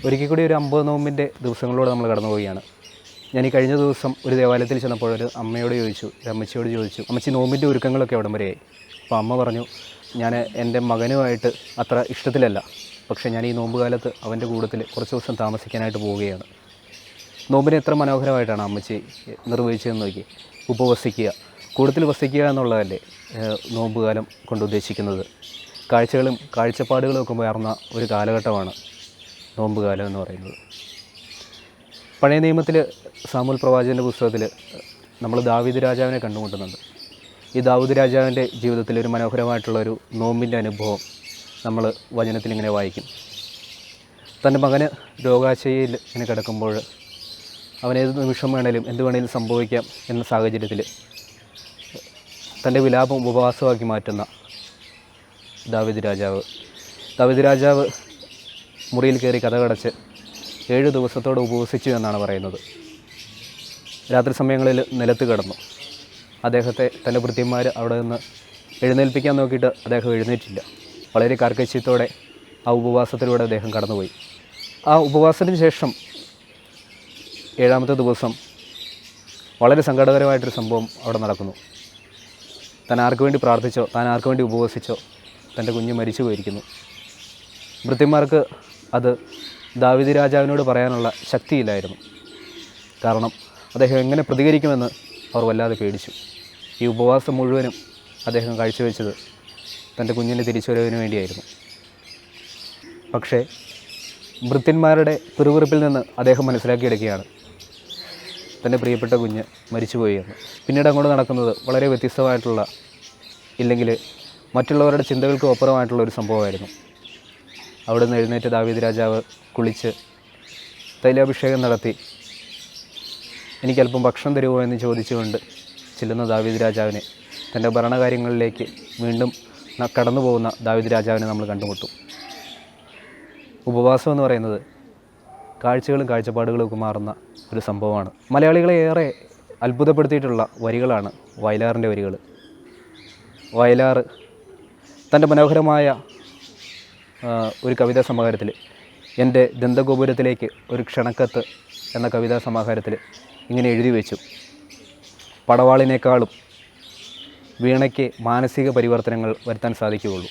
ഒരിക്കൽ കൂടി ഒരു 50 നോമ്പിൻ്റെ ദിവസങ്ങളിലൂടെ നമ്മൾ കടന്നു പോവുകയാണ്. ഞാൻ ഈ കഴിഞ്ഞ ദിവസം ഒരു ദേവാലയത്തിൽ ചെന്നപ്പോൾ ഒരു അമ്മയോട് ചോദിച്ചു, ഒരു അമ്മച്ചിയോട് ചോദിച്ചു, അമ്മച്ചി നോമ്പിൻ്റെ ഒരുക്കങ്ങളൊക്കെ എവിടം വരെയായി? അപ്പോൾ അമ്മ പറഞ്ഞു, ഞാൻ എൻ്റെ മകനുമായിട്ട് അത്ര ഇഷ്ടത്തിലല്ല, പക്ഷേ ഞാൻ ഈ നോമ്പ് കാലത്ത് അവൻ്റെ കൂട്ടത്തിൽ കുറച്ച് ദിവസം താമസിക്കാനായിട്ട് പോവുകയാണ്. നോമ്പിനെ എത്ര മനോഹരമായിട്ടാണ് അമ്മച്ചി നിർവഹിച്ചതെന്ന് നോക്കി. ഉപവസിക്കുക, കൂടുതൽ വസിക്കുക എന്നുള്ളതല്ലേ നോമ്പുകാലം കൊണ്ട് ഉദ്ദേശിക്കുന്നത്. കാഴ്ചകളും കാഴ്ചപ്പാടുകളും ഒക്കെ ഉയർന്ന ഒരു കാലഘട്ടമാണ് നോമ്പുകാലം എന്ന് പറയുന്നത്. പഴയ നിയമത്തിൽ സാമുൽ പ്രവാചകൻ്റെ പുസ്തകത്തിൽ നമ്മൾ ദാവീദ് രാജാവിനെ കണ്ടുമുട്ടുന്നുണ്ട്. ഈ ദാവീദ് രാജാവിൻ്റെ ജീവിതത്തിൽ ഒരു മനോഹരമായിട്ടുള്ളൊരു നോമ്പിൻ്റെ അനുഭവം നമ്മൾ വചനത്തിൽ ഇങ്ങനെ വായിക്കും. തൻ്റെ മകന് രോഗാശയിൽ ഇങ്ങനെ കിടക്കുമ്പോൾ അവനേത് നിമിഷം വേണേലും എന്ത് വേണേലും സംഭവിക്കാം എന്ന സാഹചര്യത്തിൽ തൻ്റെ വിലാപം ഉപവാസമാക്കി മാറ്റുന്ന ദാവീദ് രാജാവ് മുറിയിൽ കയറി കതകടച്ച് 7 ദിവസത്തോടെ ഉപവസിച്ചു എന്നാണ് പറയുന്നത്. രാത്രി സമയങ്ങളിൽ നിലത്ത് കിടന്നു. അദ്ദേഹത്തെ തൻ്റെ ഭൃത്യന്മാർ അവിടെ നിന്ന് എഴുന്നേൽപ്പിക്കാൻ നോക്കിയിട്ട് അദ്ദേഹം എഴുന്നേറ്റില്ല. വളരെ കാർക്കശ്യത്തോടെ ആ ഉപവാസത്തിലൂടെ അദ്ദേഹം കടന്നുപോയി. ആ ഉപവാസത്തിന് ശേഷം 7ാമത്തെ ദിവസം വളരെ സങ്കടകരമായിട്ടൊരു സംഭവം അവിടെ നടക്കുന്നു. താൻ ആർക്ക് വേണ്ടി പ്രാർത്ഥിച്ചോ, താൻ ആർക്ക് വേണ്ടി ഉപവസിച്ചോ, തൻ്റെ കുഞ്ഞ് മരിച്ചു പോയിരിക്കുന്നു. ഭൃത്യന്മാർക്ക് അത് ദാവീദ് രാജാവിനോട് പറയാനുള്ള ശക്തിയില്ലായിരുന്നു. കാരണം അദ്ദേഹം എങ്ങനെ പ്രതികരിക്കുമെന്ന് അവർ വല്ലാതെ പേടിച്ചു. ഈ ഉപവാസം മുഴുവനും അദ്ദേഹം കാഴ്ചവെച്ചത് തൻ്റെ കുഞ്ഞിൻ്റെ തിരിച്ചുവരവിന് വേണ്ടിയായിരുന്നു. പക്ഷേ ഭൃത്യന്മാരുടെ പിറുപിറുപ്പിൽ നിന്ന് അദ്ദേഹം മനസ്സിലാക്കിയെടുക്കുകയാണ് തൻ്റെ പ്രിയപ്പെട്ട കുഞ്ഞ് മരിച്ചുപോയി എന്ന്. പിന്നീട് അങ്ങോട്ട് നടക്കുന്നത് വളരെ വ്യത്യസ്തമായിട്ടുള്ള, ഇല്ലെങ്കിൽ മറ്റുള്ളവരുടെ ചിന്തകൾക്ക് അപ്പുറമായിട്ടുള്ളൊരു സംഭവമായിരുന്നു. അവിടെ നിന്ന് എഴുന്നേറ്റ് ദാവീദ് രാജാവ് കുളിച്ച് തൈലാഭിഷേകം നടത്തി എനിക്കല്പം ഭക്ഷണം തരുമോ എന്ന് ചോദിച്ചുകൊണ്ട് ചെല്ലുന്ന ദാവീദ് രാജാവിനെ, തൻ്റെ ഭരണകാര്യങ്ങളിലേക്ക് വീണ്ടും കടന്നു പോകുന്ന ദാവീദ് രാജാവിനെ നമ്മൾ കണ്ടുമുട്ടും. ഉപവാസം എന്ന് പറയുന്നത് കാഴ്ചകളും കാഴ്ചപ്പാടുകളും ഒക്കെ മാറുന്ന ഒരു സംഭവമാണ്. മലയാളികളെ ഏറെ അത്ഭുതപ്പെടുത്തിയിട്ടുള്ള വരികളാണ് വയലാറിൻ്റെ വരികൾ. വയലാർ തൻ്റെ മനോഹരമായ ഒരു കവിതാ സമാഹാരത്തിൽ എൻ്റെ ദന്തഗോപുരത്തിലേക്ക് ഒരു ക്ഷണക്കത്ത് എന്ന കവിതാ സമാഹാരത്തിൽ ഇങ്ങനെ എഴുതി വെച്ചു: പടവാളിനേക്കാളും വീണയ്ക്ക് മാനസിക പരിവർത്തനങ്ങൾ വരുത്താൻ സാധിക്കുകയുള്ളൂ.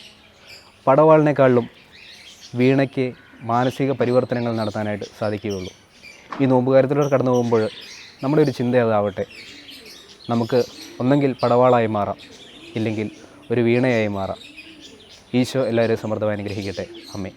പടവാളിനേക്കാളും വീണയ്ക്ക് മാനസിക പരിവർത്തനങ്ങൾ നടത്താനായിട്ട് സാധിക്കുകയുള്ളൂ. ഈ നോമ്പുകാലത്തിലൂടെ കടന്നു പോകുമ്പോൾ നമ്മുടെ ഒരു ചിന്ത അതാവട്ടെ, നമുക്ക് ഒന്നെങ്കിൽ പടവാളായി മാറാം, ഇല്ലെങ്കിൽ ഒരു വീണയായി മാറാം. ഈശോ എല്ലാവരെയും സമൃദ്ധമായി അനുഗ്രഹിക്കട്ടെ. ആമേൻ.